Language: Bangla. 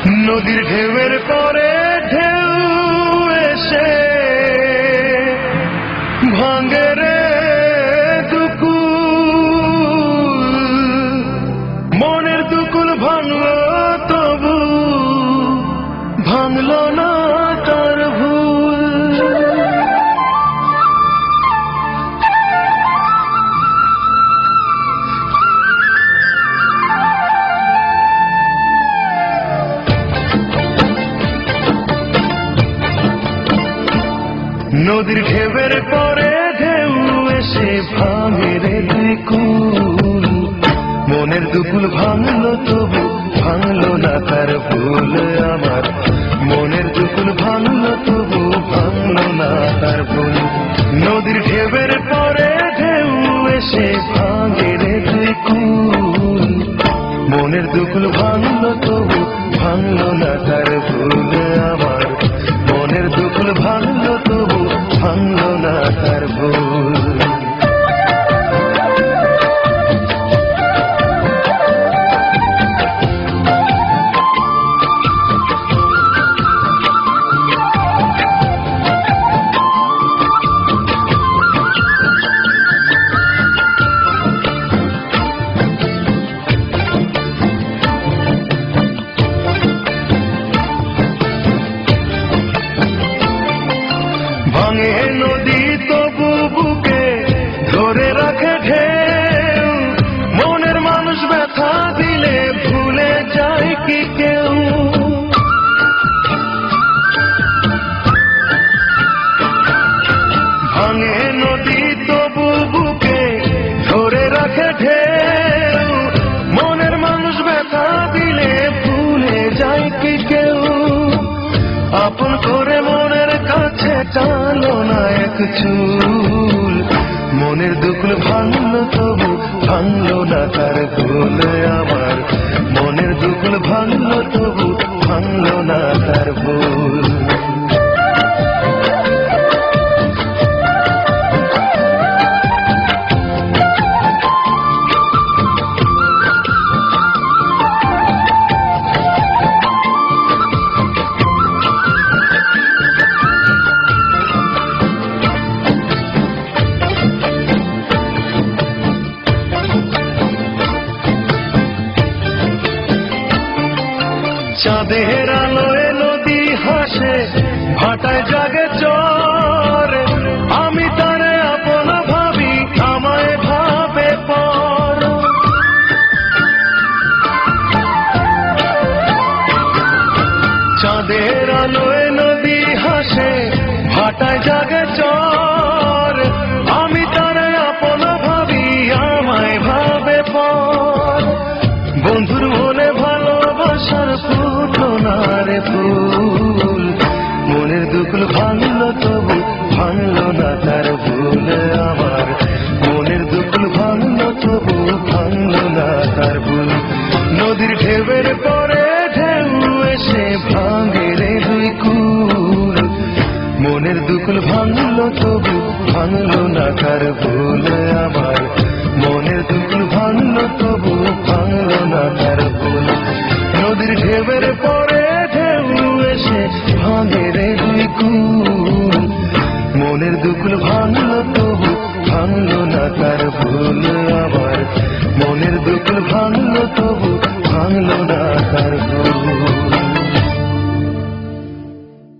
নদীর ঢেউয়ের পরে ঢেউ এসে ভাঙে রে দুকুল, মনের দুকুল ভাঙলো তবু ভাঙলো না তার ভুল। নদীর ঢেউয়ের পরে ঢেউ এসে ভাঙে রে দুকুল, মনের দুকুল ভাঙলো তবু ভাঙলো না তার ভুল আমার, মনের দুকুল ভাঙলো তবু ভাঙলো না তার ভুল। নদীর ঢেউয়ের পরে ঢেউ এসে ভাঙে রে দুকুল, মনের দুকুল ভাঙলো তবু ভাঙলো না তার ভুল আমার, মনের দুকুল ভাঙলো তবু ভাঙলো না তার ভুল। ভাঙে নদী তবু বুকে ধরে রাখে ঢেউ, মনের মানুষ ব্যথা দিলে ভুলে যায় কি কেউ। ভাঙে নদী তবু বুকে ধরে রাখে ঢেউ, মনের মানুষ ব্যথা দিলে ভুলে যায় কি কেউ। আপন করে মনের কাছে টানো না এক চুল, মনের দুকুল ভাঙলো তবু ভাঙলো না তার ভুল আমার, মনের দুকুল ভাঙলো তবু ভাঙলো না তার ভুল। চাঁদের আলোয় নদী হাসে ভাটায় জাগে চর, আমি তারে আপন ভাবি আমায় ভাবে পর। চাঁদের আলোয় নদী হাসে ভাটায় জাগে চর, আমি তারে আপন ভাবি আমায় ভাবে পর। বন্ধুর মনে ভালোবাসার ফুটলো না রে ফুল, মনের দুকুল ভাঙলো তবু ভাঙলো না তার ভুল আমার, মনের দুকুল ভাঙলো তবু ভাঙলো না তার ভুল। নদীর ঢেউয়ের পরে ঢেউ এসে ভাঙে রে দুকুল, মনের দুকুল ভাঙলো তবু ভাঙলো না তার ভুল আমার, মনের দুকুল ভাঙলো তবু ভাঙলো